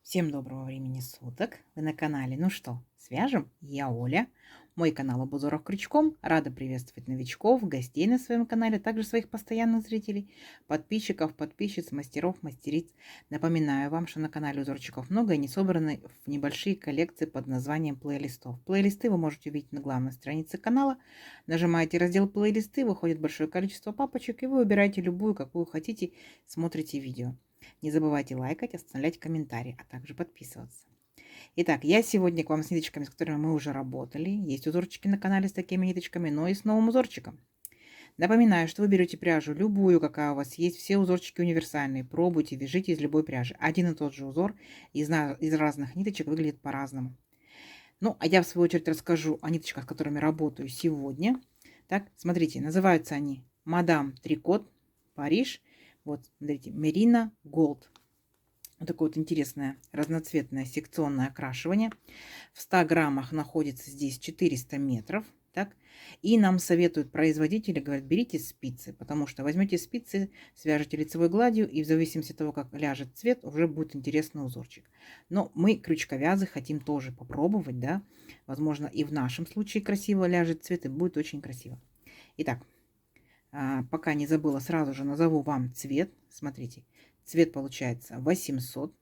Всем доброго времени суток! Вы на канале «Ну что, свяжем?» Я Оля. Мой канал об узорах крючком. Рада приветствовать новичков, гостей на своем канале, а также своих постоянных зрителей, подписчиков, подписчиц, мастеров, мастериц. Напоминаю вам, что на канале узорчиков много и они собраны в небольшие коллекции под названием плейлистов. Плейлисты вы можете увидеть на главной странице канала. Нажимаете раздел плейлисты, выходит большое количество папочек, и вы выбираете любую, какую хотите, смотрите видео. Не забывайте лайкать, оставлять комментарии, а также подписываться. Итак, я сегодня к вам с ниточками, с которыми мы уже работали. Есть узорчики на канале с такими ниточками, но и с новым узорчиком. Напоминаю, что вы берете пряжу любую, какая у вас есть. Все узорчики универсальные. Пробуйте, вяжите из любой пряжи. Один и тот же узор из разных ниточек выглядит по-разному. Ну, а я в свою очередь расскажу о ниточках, с которыми работаю сегодня. Так, смотрите, называются они Мадам Трикот, Париж. Вот, смотрите, Мерина Голд. Вот такое вот интересное разноцветное секционное окрашивание. В 100 граммах находится здесь 400 метров. Так? И нам советуют производители, говорят, берите спицы, потому что возьмете спицы, свяжете лицевой гладью, и в зависимости от того, как ляжет цвет, уже будет интересный узорчик. Но мы, крючковязы, хотим тоже попробовать, да. Возможно, и в нашем случае красиво ляжет цвет, и будет очень красиво. Итак, пока не забыла, сразу же назову вам цвет. Смотрите, цвет получается 800.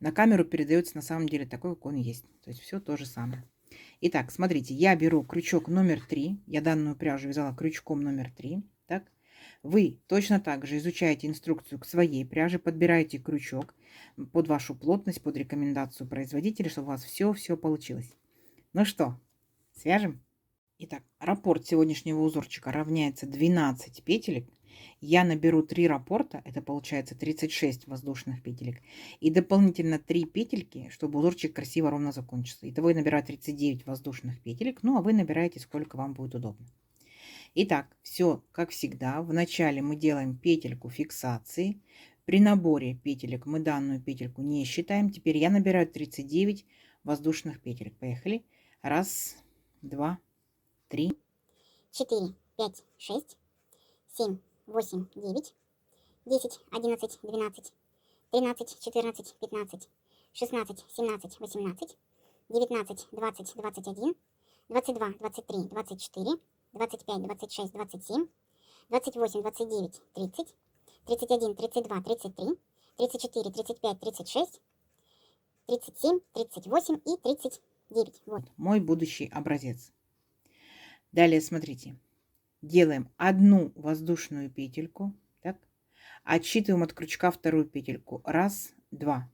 На камеру передается на самом деле такой, как он есть. То есть все то же самое. Итак, смотрите, я беру крючок номер 3. Я данную пряжу вязала крючком номер 3. Так. Вы точно так же изучаете инструкцию к своей пряже, подбираете крючок под вашу плотность, под рекомендацию производителя, чтобы у вас все получилось. Ну что, свяжем? Итак, раппорт сегодняшнего узорчика равняется 12 петелек. Я наберу 3 раппорта, это получается 36 воздушных петелек. И дополнительно 3 петельки, чтобы узорчик красиво ровно закончился. Итого я набираю 39 воздушных петелек, ну а вы набираете сколько вам будет удобно. Итак, все как всегда. Вначале мы делаем петельку фиксации. При наборе петелек мы данную петельку не считаем. Теперь я набираю 39 воздушных петелек. Поехали. Раз, два, 3, 4, 5, 6, 7, 8, 9, 10, 11, 12, 13, 14, 15, 16, 17, 18, 19, 20, 21, 22, 23, 24, 25, 26, 27, 28, 29, 30, 31, 32, 33, 34, 35, 36, 37, 38 и 39. вот мой будущий образец. Далее смотрите, делаем одну воздушную петельку, так, отсчитываем от крючка вторую петельку, раз, два.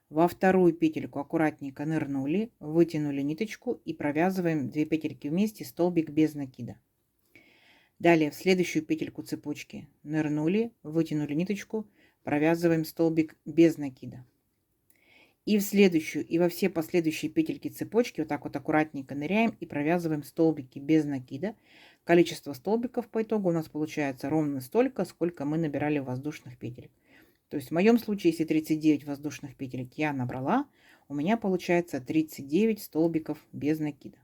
Во вторую петельку аккуратненько нырнули, вытянули ниточку и провязываем 2 петельки вместе, столбик без накида. Далее в следующую петельку цепочки нырнули, вытянули ниточку, провязываем столбик без накида. И в следующую, и во все последующие петельки цепочки вот так вот аккуратненько ныряем и провязываем столбики без накида. Количество столбиков по итогу у нас получается ровно столько, сколько мы набирали воздушных петелек. То есть в моем случае, если 39 воздушных петелек я набрала, у меня получается 39 столбиков без накида.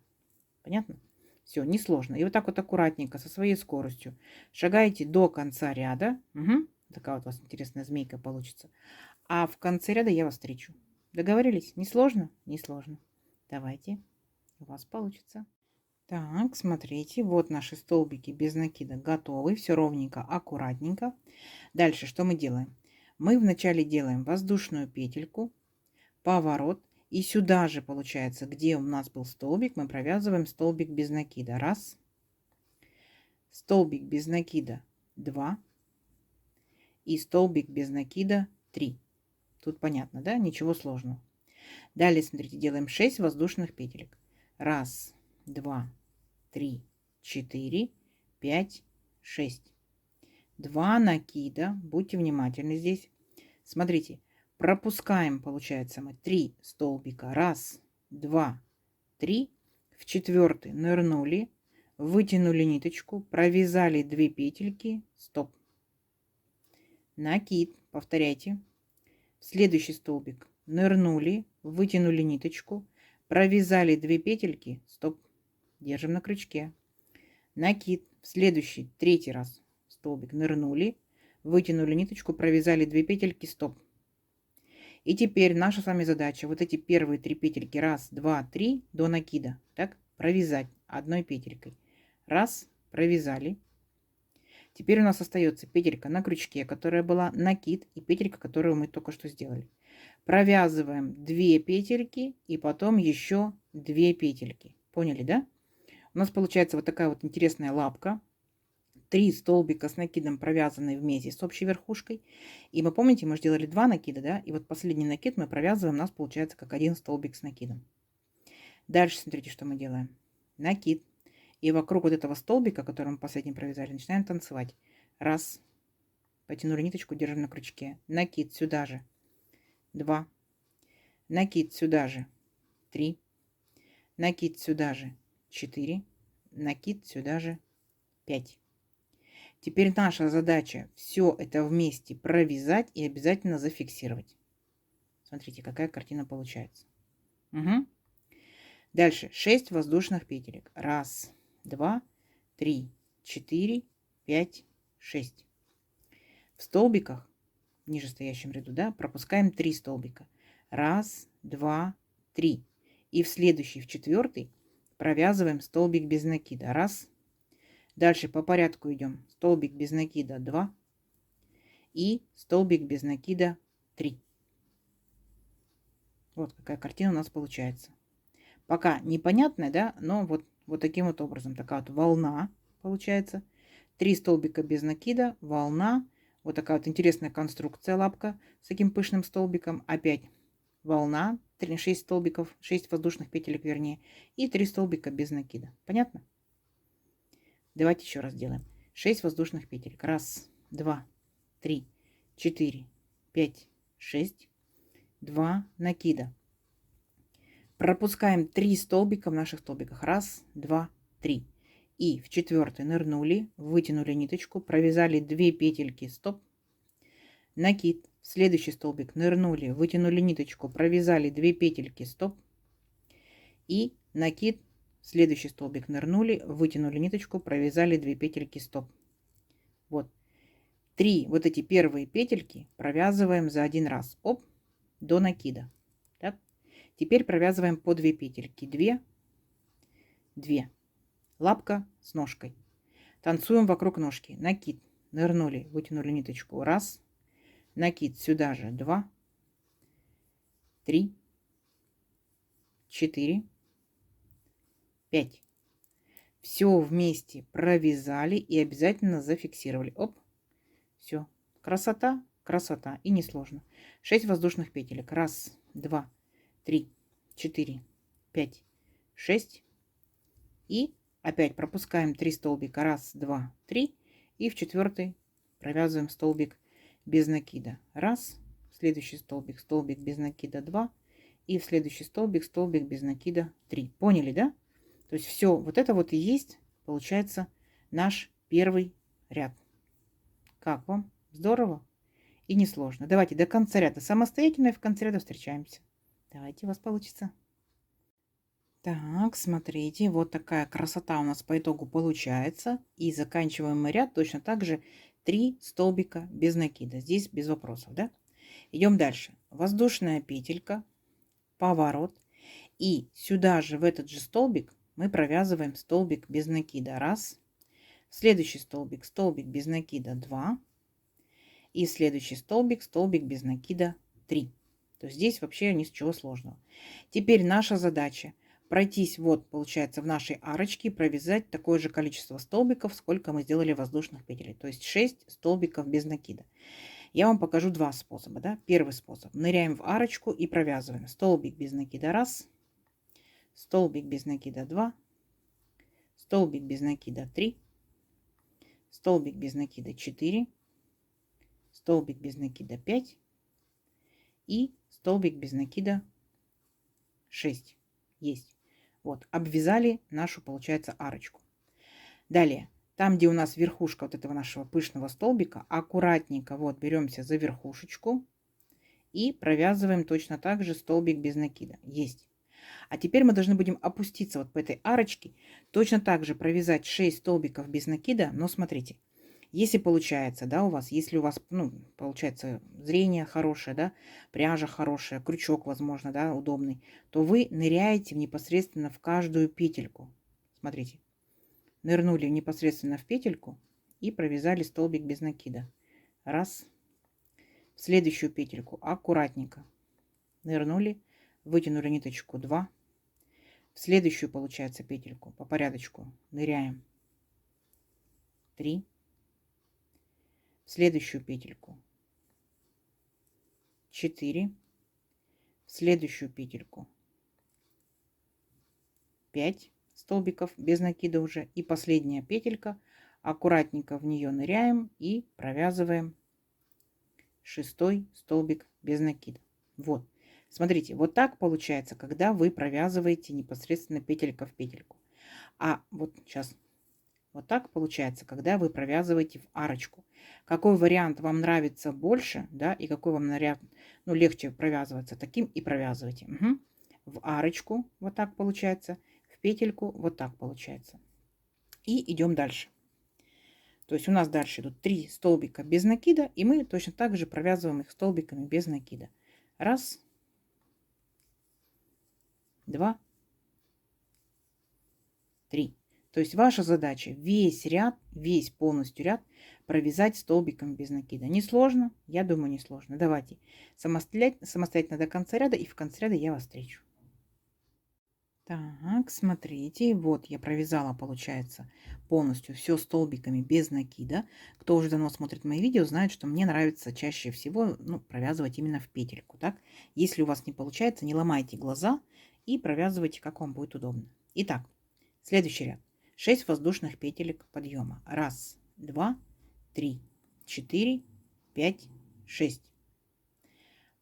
Понятно? Все, несложно. И вот так вот аккуратненько, со своей скоростью шагаете до конца ряда. Угу. Такая вот у вас интересная змейка получится. А в конце ряда я вас встречу. Договорились? Несложно? Несложно. Давайте. У вас получится. Так, смотрите, вот наши столбики без накида готовы. Все ровненько, аккуратненько. Дальше что мы делаем? Мы вначале делаем воздушную петельку, поворот. И сюда же получается, где у нас был столбик, мы провязываем столбик без накида. Раз. Столбик без накида. Два. И столбик без накида. Три. Тут понятно, да? Ничего сложного. Далее, смотрите, делаем 6 воздушных петелек. Раз, два, три, 4, 5, 6. 2 накида. Будьте внимательны здесь. Смотрите, пропускаем, получается, мы 3 столбика. Раз, два, три. В четвертый нырнули, вытянули ниточку, провязали 2 петельки. Стоп. Накид. Повторяйте. В следующий столбик нырнули, вытянули ниточку, провязали 2 петельки. Стоп. Держим на крючке. Накид. В следующий, третий раз столбик нырнули, вытянули ниточку, провязали 2 петельки. Стоп. И теперь наша с вами задача вот эти первые 3 петельки, 1, 2, 3 до накида, так, провязать одной петелькой. Раз, провязали. Теперь у нас остается петелька на крючке, которая была, накид, и петелька, которую мы только что сделали. Провязываем 2 петельки и потом еще 2 петельки. Поняли, да? У нас получается вот такая вот интересная лапка. 3 столбика с накидом провязаны вместе с общей верхушкой. И мы, помните, мы же делали 2 накида, да? И вот последний накид мы провязываем, у нас получается как один столбик с накидом. Дальше смотрите, что мы делаем. Накид. И вокруг вот этого столбика, который мы последним провязали, начинаем танцевать. Раз. Потянули ниточку, держим на крючке. Накид сюда же. 2. Накид сюда же. 3. Накид сюда же. 4. Накид сюда же. 5. Теперь наша задача все это вместе провязать и обязательно зафиксировать. Смотрите, какая картина получается. Угу. Дальше 6 воздушных петелек. 1, 2, 3, 4, 5, 6. В столбиках, в нижестоящем ряду, да, пропускаем 3 столбика. 1, 2, 3. И в следующий, в четвертый, провязываем столбик без накида. 1. Дальше по порядку идем. Столбик без накида 2 и столбик без накида 3. Вот какая картина у нас получается. Пока непонятная, да, но вот таким вот образом. Такая вот волна получается. 3 столбика без накида, волна. Вот такая вот интересная конструкция лапка с таким пышным столбиком. Опять волна, 6 столбиков, 6 воздушных петелек вернее. И 3 столбика без накида. Понятно? Давайте еще раз делаем. 6 воздушных петелек. 1, 2, 3, 4, 5, 6. 2 накида. Пропускаем 3 столбика в наших столбиках. 1, 2, 3. И в четвертый нырнули, вытянули ниточку, провязали 2 петельки, стоп. Накид. В следующий столбик нырнули, вытянули ниточку, провязали 2 петельки, стоп. И накид. Следующий столбик нырнули, вытянули ниточку, провязали 2 петельки, стоп. Вот. 3 вот эти первые петельки провязываем за один раз. Оп, до накида. Так. Теперь провязываем по 2 петельки. 2, 2. Лапка с ножкой. Танцуем вокруг ножки. Накид. Нырнули, вытянули ниточку. 1. Накид сюда же. 2, 3, 4, 5. Все вместе провязали и обязательно зафиксировали. Оп. Все. Красота, красота. И несложно. 6 воздушных петелек. 1, 2, 3, 4, 5, 6. И опять пропускаем 3 столбика. 1, 2, 3. И в четвертый провязываем столбик без накида. 1. Следующий столбик. Столбик без накида 2. И в следующий столбик. Столбик без накида 3. Поняли, да? То есть все, вот это вот и есть, получается, наш первый ряд. Как вам? Здорово и несложно. Давайте до конца ряда самостоятельно и в конце ряда встречаемся. Давайте, у вас получится. Так, смотрите, вот такая красота у нас по итогу получается. И заканчиваем мы ряд точно так же 3 столбика без накида. Здесь без вопросов, да? Идем дальше. Воздушная петелька, поворот. И сюда же, в этот же столбик, мы провязываем столбик без накида. 1. В следующий столбик, столбик без накида 2. И следующий столбик, столбик без накида 3. То есть здесь вообще ни с чего сложного. Теперь наша задача пройтись, вот получается, в нашей арочке, провязать такое же количество столбиков, сколько мы сделали воздушных петель. То есть 6 столбиков без накида. Я вам покажу 2 способа. Да? Первый способ. Ныряем в арочку и провязываем столбик без накида 1, столбик без накида 2, столбик без накида 3, столбик без накида 4, столбик без накида 5 и столбик без накида 6. Есть. Вот, обвязали нашу, получается, арочку. Далее, там, где у нас верхушка вот этого нашего пышного столбика, аккуратненько вот беремся за верхушечку и провязываем точно так же столбик без накида. Есть. А теперь мы должны будем опуститься вот по этой арочке, точно так же провязать 6 столбиков без накида, но смотрите, Если получается, да, у вас, если у вас, ну, получается, зрение хорошее, да, пряжа хорошая, крючок, возможно, да, удобный, то вы ныряете непосредственно в каждую петельку. Смотрите, нырнули непосредственно в петельку и провязали столбик без накида. Раз. В следующую петельку аккуратненько нырнули, вытянули ниточку 2. В следующую, получается, петельку по порядочку ныряем 3. В следующую петельку 4. В следующую петельку 5 столбиков без накида уже. И последняя петелька. Аккуратненько в нее ныряем и провязываем 6 столбик без накида. Вот. Смотрите, вот так получается, когда вы провязываете непосредственно петелька в петельку. А вот сейчас вот так получается, когда вы провязываете в арочку. Какой вариант вам нравится больше, да, и какой вам ну, легче провязываться, таким и провязывайте. Угу. В арочку вот так получается, в петельку вот так получается. И идем дальше. То есть у нас дальше идут 3 столбика без накида, и мы точно так же провязываем их столбиками без накида. Раз, 2, 3. То есть ваша задача весь ряд, весь полностью ряд провязать столбиком без накида. Несложно? Я думаю, несложно. Давайте самостоятельно до конца ряда, и в конце ряда я вас встречу. Так, смотрите, вот я провязала, получается, полностью все столбиками без накида. Кто уже давно смотрит мои видео, знает, что мне нравится чаще всего, ну, провязывать именно в петельку, так? Если у вас не получается, не ломайте глаза и провязывайте, как вам будет удобно. Итак, следующий ряд. 6 воздушных петелек подъема. Раз, два, три, 4, 5, 6.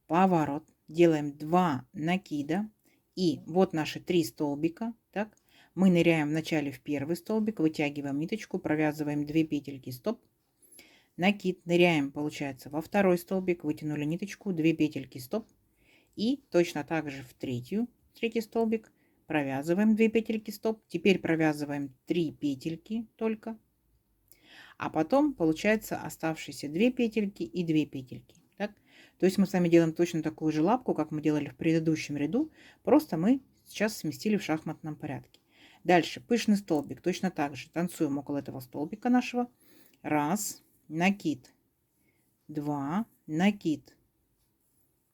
Поворот. Делаем 2 накида. И вот наши 3 столбика. Так, мы ныряем вначале в первый столбик, вытягиваем ниточку, провязываем 2 петельки, стоп. Накид, ныряем, получается, во второй столбик, вытянули ниточку, 2 петельки, стоп. И точно так же в третий столбик провязываем 2 петельки, стоп. Теперь провязываем 3 петельки только. А потом получается оставшиеся 2 петельки и 2 петельки. Так? То есть мы с вами делаем точно такую же лапку, как мы делали в предыдущем ряду, просто мы сейчас сместили в шахматном порядке. Дальше пышный столбик, точно так же танцуем около этого столбика нашего. Раз, накид, 2, накид,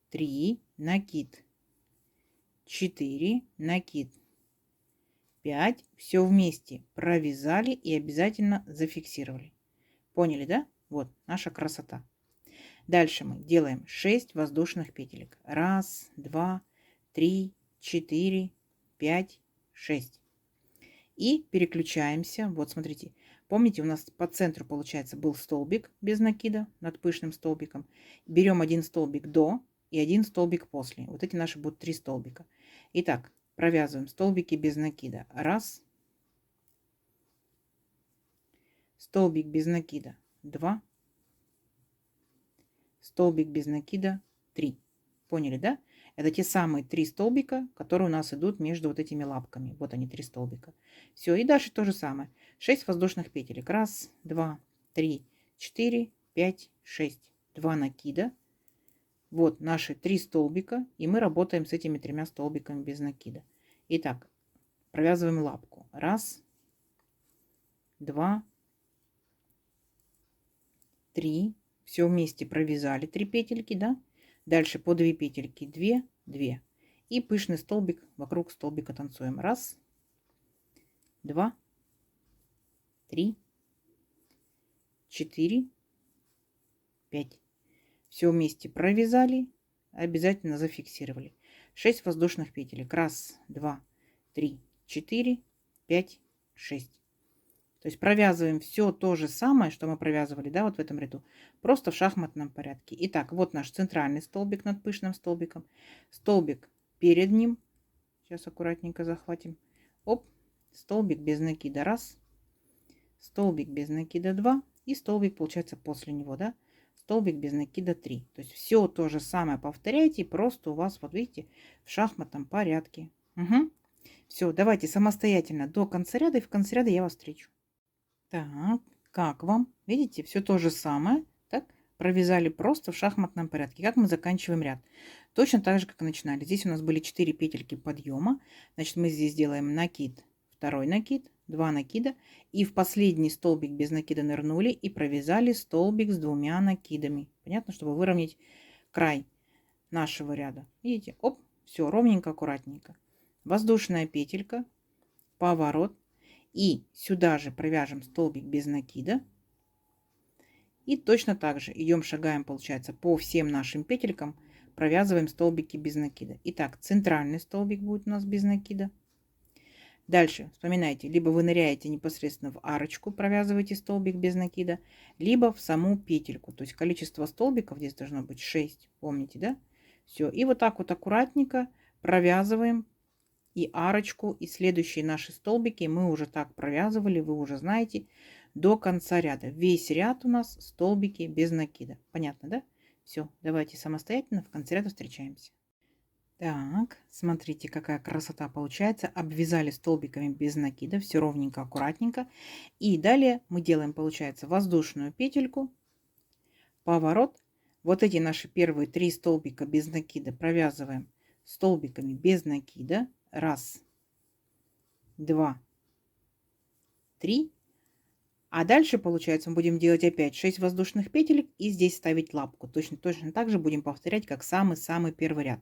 3, накид, 4, накид, 5. Все вместе провязали и обязательно зафиксировали. Поняли, да? Вот наша красота. Дальше мы делаем 6 воздушных петелек. Раз, два, 3, 4, 5, 6. И переключаемся. Вот смотрите. Помните, у нас по центру, получается, был столбик без накида над пышным столбиком. Берем один столбик до и один столбик после. Вот эти наши будут 3 столбика. Итак, провязываем столбики без накида. Раз. Столбик без накида. 2. Столбик без накида 3. Поняли, да? Это те самые 3 столбика, которые у нас идут между вот этими лапками. Вот они, 3 столбика. Все, и дальше то же самое. 6 воздушных петелек. Раз, два, 3, 4, 5, 6. 2 накида. Вот наши 3 столбика. И мы работаем с этими 3 столбиками без накида. Итак, провязываем лапку. Раз, два, 3. Все вместе провязали 3 петельки, да? Дальше по 2 петельки, 2, 2. И пышный столбик вокруг столбика танцуем. Раз, 2, 3, 4, 5. Все вместе провязали, обязательно зафиксировали. 6 воздушных петелек. Раз, 2, 3, 4, 5, 6. То есть провязываем все то же самое, что мы провязывали, да, вот в этом ряду, просто в шахматном порядке. Итак, вот наш центральный столбик над пышным столбиком, столбик перед ним, сейчас аккуратненько захватим, оп, столбик без накида раз, столбик без накида 2 и столбик, получается, после него, да, столбик без накида 3. То есть все то же самое повторяйте, просто у вас, вот видите, в шахматном порядке. Угу. Все, давайте самостоятельно до конца ряда, и в конце ряда я вас встречу. Так, Как вам? Видите, все то же самое, так? Провязали просто в шахматном порядке. Как мы заканчиваем ряд? Точно так же, как и начинали. Здесь у нас были 4 петельки подъема. Значит, мы здесь делаем накид, второй накид, 2 накида. И в последний столбик без накида нырнули и провязали столбик с 2 накидами. Понятно, чтобы выровнять край нашего ряда. Видите? Оп, все ровненько, аккуратненько. Воздушная петелька, поворот. И сюда же провяжем столбик без накида. И точно так же идем, шагаем, получается, по всем нашим петелькам, провязываем столбики без накида. Итак, центральный столбик будет у нас без накида. Дальше, вспоминайте, либо вы ныряете непосредственно в арочку, провязываете столбик без накида, либо в саму петельку. То есть количество столбиков здесь должно быть 6, помните, да? Все, и вот так вот аккуратненько провязываем и арочку, и следующие наши столбики мы уже так провязывали, вы уже знаете, до конца ряда. Весь ряд у нас столбики без накида. Понятно, да? Все, давайте самостоятельно в конце ряда встречаемся. Так, смотрите, какая красота получается. Обвязали столбиками без накида, все ровненько, аккуратненько. И далее мы делаем, получается, воздушную петельку, поворот. Вот эти наши первые 3 столбика без накида провязываем столбиками без накида. Раз, два, три. А дальше, получается, мы будем делать опять 6 воздушных петелек и здесь ставить лапку. Точно так же будем повторять, как самый-самый первый ряд.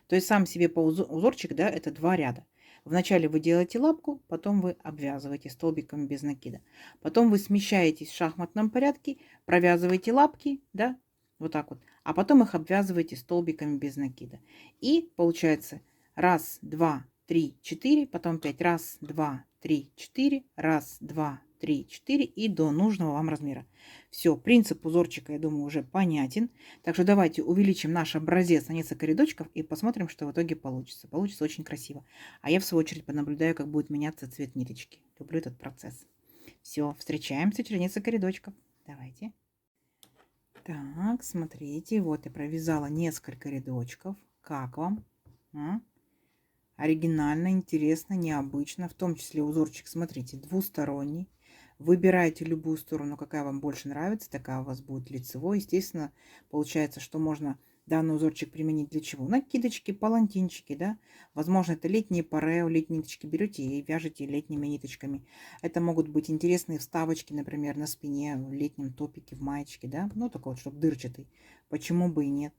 То есть сам себе по узорчик, да, это 2 ряда. Вначале вы делаете лапку, потом вы обвязываете столбиками без накида. Потом вы смещаетесь в шахматном порядке, провязываете лапки, да, вот так вот. А потом их обвязываете столбиками без накида. И получается раз, два, три, четыре, потом 5. Раз, два, три, четыре, раз, два, 3, 4 и до нужного вам размера. Все, принцип узорчика, я думаю, уже понятен. Так что давайте увеличим наш образец на несколько рядочков и посмотрим, что в итоге получится. Получится очень красиво. А я в свою очередь понаблюдаю, как будет меняться цвет ниточки. Люблю этот процесс. Все, встречаемся через несколько рядочков. Давайте. Так, смотрите, вот я провязала несколько рядочков. Как вам? Оригинально, интересно, необычно. В том числе узорчик, смотрите, двусторонний. Выбирайте любую сторону, какая вам больше нравится, такая у вас будет лицевой. Естественно, получается, что можно данный узорчик применить для чего? Накидочки, палантинчики, да. Возможно, это летние парео, летние ниточки берете и вяжете летними ниточками. Это могут быть интересные вставочки, например, на спине, в летнем топике, в маечке, да. Ну, такой вот, чтобы дырчатый. Почему бы и нет.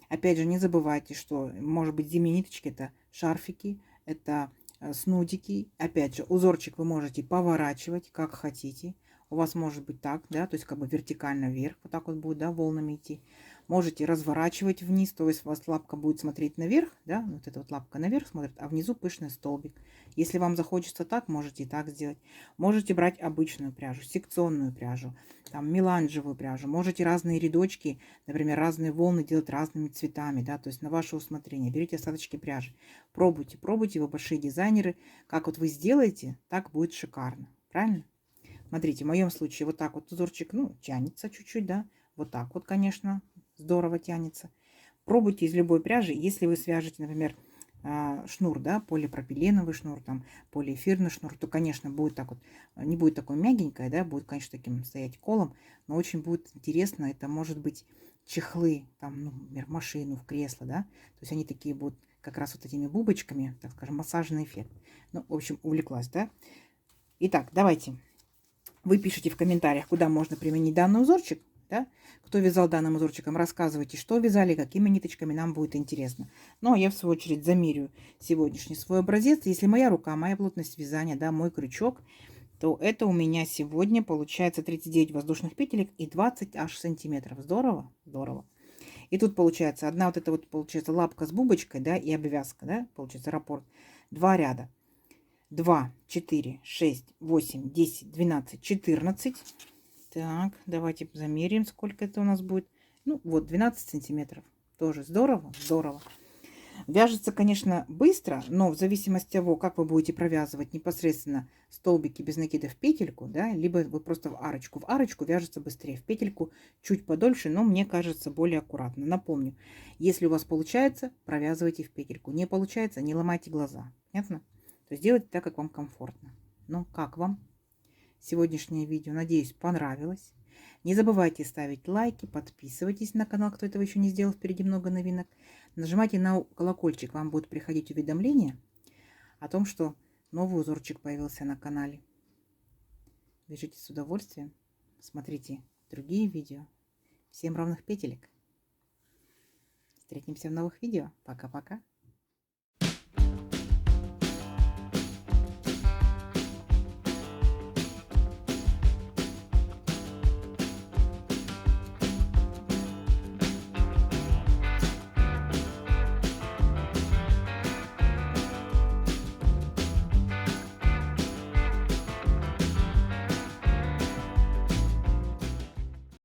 Опять же, не забывайте, что, может быть, зимние ниточки – это шарфики, это снудики. Опять же, узорчик вы можете поворачивать, как хотите. У вас может быть так, да, то есть как бы вертикально вверх, вот так вот будет, да, волнами идти. Можете разворачивать вниз, то есть у вас лапка будет смотреть наверх, да, вот эта вот лапка наверх смотрит, а внизу пышный столбик. Если вам захочется так, можете и так сделать. Можете брать обычную пряжу, секционную пряжу, там меланжевую пряжу. Можете разные рядочки, например, разные волны делать разными цветами, да, то есть на ваше усмотрение. Берите остаточки пряжи, пробуйте, пробуйте, вы большие дизайнеры. Как вот вы сделаете, так будет шикарно, правильно? Смотрите, в моем случае вот так вот узорчик, ну, тянется чуть-чуть, да. Вот так вот, конечно, здорово тянется. Пробуйте из любой пряжи. Если вы свяжете, например, шнур, да, полипропиленовый шнур, там, полиэфирный шнур, то, конечно, будет так вот, не будет такой мягенькой, да, будет, конечно, таким стоять колом, но очень будет интересно. Это может быть чехлы, там, ну, например, машину, в кресло, да, то есть они такие будут как раз вот этими бубочками, так скажем, массажный эффект. Ну, в общем, увлеклась, да. Итак, давайте. Вы пишите в комментариях, куда можно применить данный узорчик. Да? Кто вязал данным узорчиком, рассказывайте, что вязали, какими ниточками, нам будет интересно. Ну, а я, в свою очередь, замерю сегодняшний свой образец. Если моя рука, моя плотность вязания, да, мой крючок, то это у меня сегодня получается 39 воздушных петелек и 20 аж сантиметров. Здорово? Здорово. И тут получается одна вот эта вот, получается, лапка с бубочкой, да, и обвязка, да, получается раппорт. 2 ряда. 2, 4, 6, 8, 10, 12, 14. Так, давайте замерим, сколько это у нас будет. Ну, вот 12 сантиметров. Тоже здорово, здорово. Вяжется, конечно, быстро, но в зависимости от того, как вы будете провязывать непосредственно столбики без накида в петельку, да, либо вы просто в арочку. В арочку вяжется быстрее, в петельку чуть подольше, но мне кажется более аккуратно. Напомню, если у вас получается, провязывайте в петельку. Не получается, не ломайте глаза. Понятно? То есть делайте так, как вам комфортно. Ну, как вам? сегодняшнее видео. Надеюсь, понравилось. Не забывайте ставить лайки, подписывайтесь на канал, кто этого еще не сделал. Впереди много новинок. Нажимайте на колокольчик, вам будут приходить уведомления о том, что новый узорчик появился на канале. Вяжите с удовольствием. Смотрите другие видео. Всем ровных петелек. Встретимся в новых видео. Пока-пока.